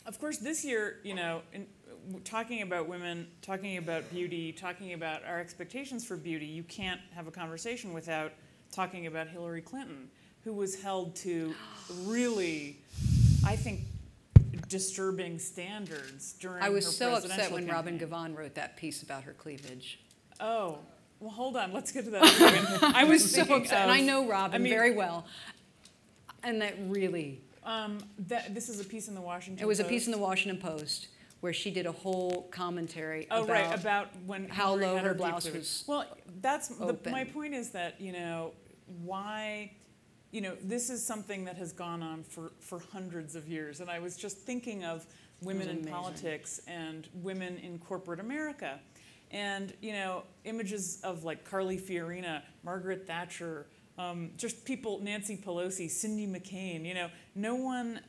of course, this year, you know, talking about women, talking about beauty, talking about our expectations for beauty, you can't have a conversation without talking about Hillary Clinton, who was held to really, I think, disturbing standards during her presidential I was so upset when campaign. Robin Givhan wrote that piece about her cleavage. Oh, well, hold on. Let's get to that in a second. I was so upset, and I know Robin very well, and that really... this is a piece in the Washington Post. It was a piece in the Washington Post where she did a whole commentary about when how Hillary low had her blouse was. Well, that's my point is that, you know, why, you know, this is something that has gone on for hundreds of years. And I was just thinking of women in politics and women in corporate America. And, you know, images of like Carly Fiorina, Margaret Thatcher, just people, Nancy Pelosi, Cindy McCain, you know, no one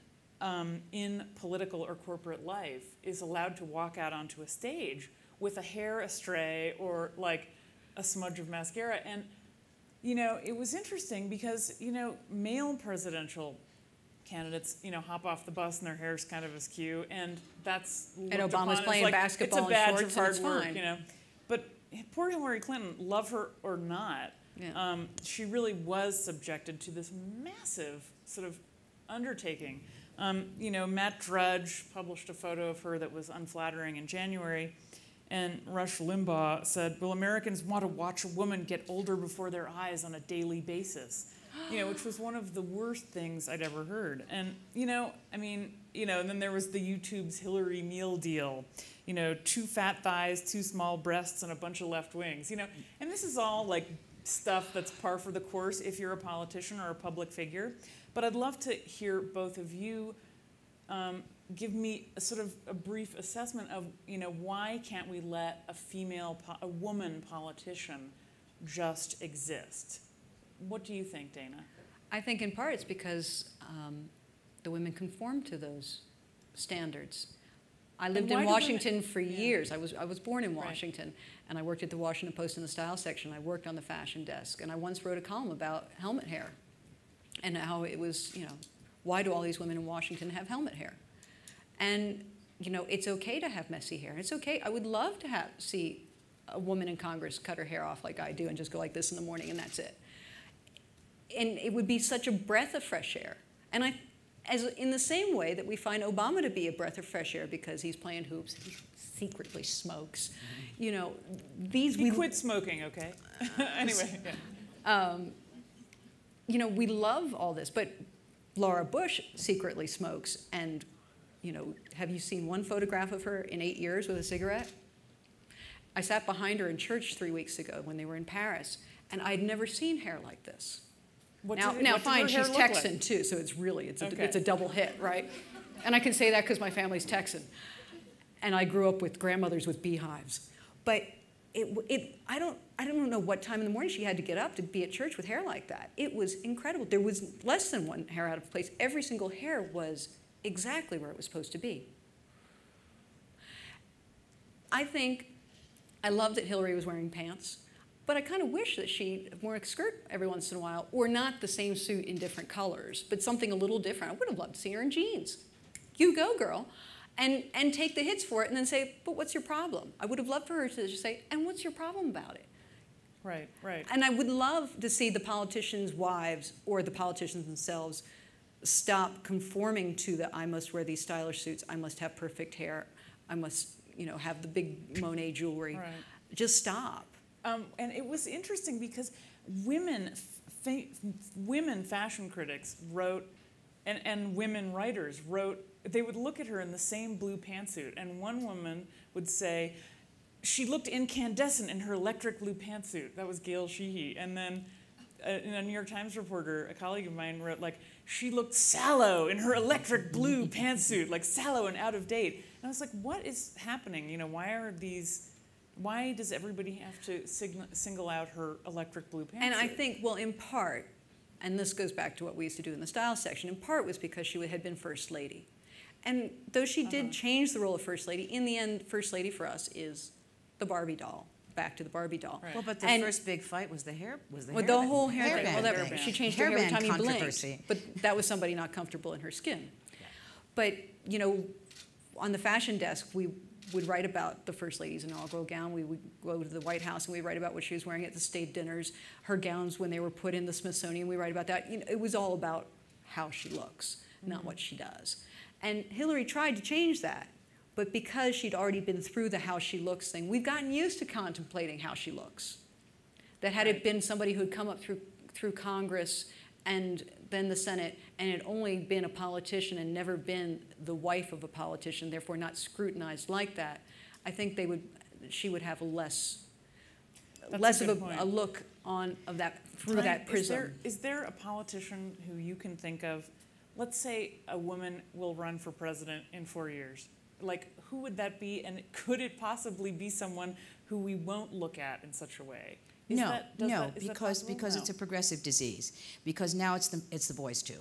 in political or corporate life is allowed to walk out onto a stage with a hair astray or like a smudge of mascara. And, you know, it was interesting because, you know, male presidential candidates, you know, hop off the bus and their hair's kind of askew, and that's and Obama's playing basketball in shorts, and it's a badge of hard work, fine. you know. But poor Hillary Clinton, love her or not, she really was subjected to this massive sort of undertaking. You know, Matt Drudge published a photo of her that was unflattering in January, and Rush Limbaugh said, well, Americans want to watch a woman get older before their eyes on a daily basis, you know, which was one of the worst things I'd ever heard. And, you know, I mean, you know, and then there was the YouTube's Hillary meal deal, you know, 2 fat thighs, 2 small breasts, and a bunch of left wings, you know, and this is all like stuff that's par for the course if you're a politician or a public figure. But I'd love to hear both of you give me a sort of a brief assessment of, you know, why can't we let a woman politician just exist? What do you think, Dana? I think in part it's because the women conform to those standards. I lived in Washington for years. I was born in Washington, and I worked at the Washington Post in the style section. I worked on the fashion desk, and I once wrote a column about helmet hair and how it was, you know, why do all these women in Washington have helmet hair? And, you know, it's okay to have messy hair. It's okay. I would love to see a woman in Congress cut her hair off like I do and just go like this in the morning and that's it. And it would be such a breath of fresh air. And in the same way that we find Obama to be a breath of fresh air because he's playing hoops, he secretly smokes. You know, he quit smoking, okay? Anyway. Yeah. You know, we love all this, but Laura Bush secretly smokes. And, you know, have you seen one photograph of her in 8 years with a cigarette? I sat behind her in church 3 weeks ago when they were in Paris, and I'd never seen hair like this. Now, fine, she's Texan too, so it's a double hit, right? And I can say that because my family's Texan, and I grew up with grandmothers with beehives. But I don't know what time in the morning she had to get up to be at church with hair like that. It was incredible. There was less than one hair out of place. Every single hair was exactly where it was supposed to be. I love that Hillary was wearing pants. But I kind of wish that she wore a skirt every once in a while, or not the same suit in different colors, but something a little different. I would have loved to see her in jeans. You go, girl. And take the hits for it and then say, but what's your problem? I would have loved for her to just say, and what's your problem about it? Right, right. And I would love to see the politicians' wives or the politicians themselves stop conforming to the, I must wear these stylish suits, I must have perfect hair, I must, you know, have the big Monet jewelry. Right. Just stop. And it was interesting because women fashion critics wrote, and women writers wrote, they would look at her in the same blue pantsuit, and one woman would say, she looked incandescent in her electric blue pantsuit. That was Gail Sheehy. And then a New York Times reporter, a colleague of mine, wrote, like, she looked sallow in her electric blue pantsuit, like sallow and out of date. And I was like, what is happening? You know, why does everybody have to single out her electric blue pantsuit? And I think, well, in part, and this goes back to what we used to do in the style section, in part was because she had been First Lady. And though she did change the role of First Lady, in the end, First Lady for us is the Barbie doll. Back to the Barbie doll. Right. Well, but the first big fight was the hair. The whole hair thing. Well, she changed her hair every time you blinked. Controversy. But that was somebody not comfortable in her skin. Yeah. But, you know, on the fashion desk, we would write about the First Lady's inaugural gown. We would go to the White House and we'd write about what she was wearing at the state dinners, her gowns when they were put in the Smithsonian. We write about that. You know, it was all about how she looks, not what she does. And Hillary tried to change that, but because she'd already been through the how she looks thing, we've gotten used to contemplating how she looks. That had it been somebody who'd come up through Congress and then the Senate, and had only been a politician and never been the wife of a politician, therefore not scrutinized like that, I think she would have a less of a look of that through that prism. Is there a politician who you can think of? Let's say a woman will run for president in 4 years. Like, who would that be? And could it possibly be someone who we won't look at in such a way? Because it's a progressive disease. Because now it's the boys too.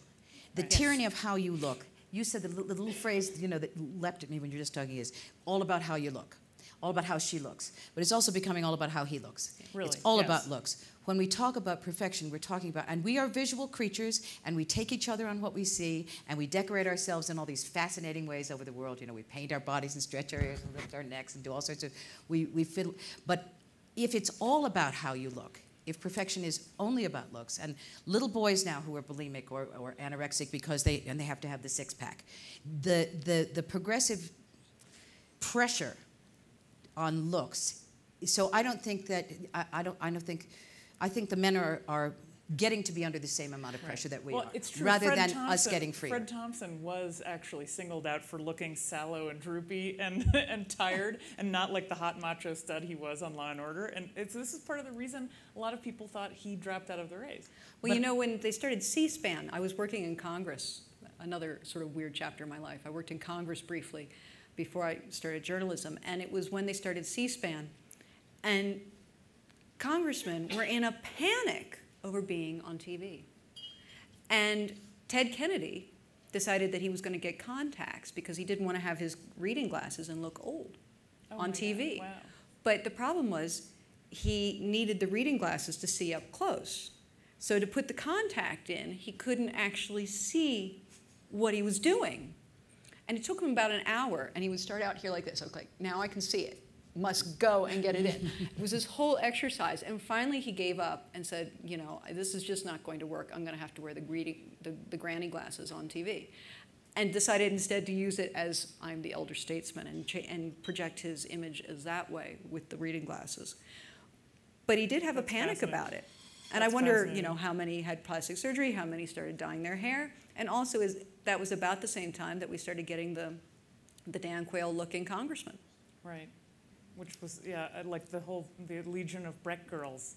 The tyranny of how you look. You said the little phrase, that leapt at me when you were just talking is all about how you look, all about how she looks. But it's also becoming all about how he looks. Really? It's all about looks. When we talk about perfection, we're talking about, and we are visual creatures, and we take each other on what we see, and we decorate ourselves in all these fascinating ways over the world. We paint our bodies and stretch our ears and lift our necks and do all sorts of, we fiddle. But if it's all about how you look, if perfection is only about looks, and little boys now who are bulimic or anorexic because they have to have the six-pack, the progressive pressure on looks. So I don't think that I think the men are getting to be under the same amount of pressure that we are, it's true. rather Fred than Thompson, us getting free. Fred Thompson was actually singled out for looking sallow and droopy and tired, and not like the hot macho stud he was on Law and Order. And this is part of the reason a lot of people thought he dropped out of the race. Well, when they started C-SPAN, I was working in Congress, another sort of weird chapter in my life. I worked in Congress briefly before I started journalism, and it was when they started C-SPAN, and congressmen were in a panic over being on TV. And Ted Kennedy decided that he was going to get contacts because he didn't want to have his reading glasses and look old on TV. Wow. But the problem was he needed the reading glasses to see up close. So to put the contact in, he couldn't actually see what he was doing. And it took him about an hour, and he would start out here like this. Okay, now I can see it. Must go and get it in. It was this whole exercise, and finally he gave up and said, this is just not going to work. I'm going to have to wear the granny glasses on TV, and decided instead to use it as I'm the elder statesman and project his image as that way with the reading glasses. But he did have a panic about it, and I wonder, how many had plastic surgery, how many started dyeing their hair, and also that was about the same time that we started getting the Dan Quayle-looking congressman. Right. Which was, like the Legion of Breck girls.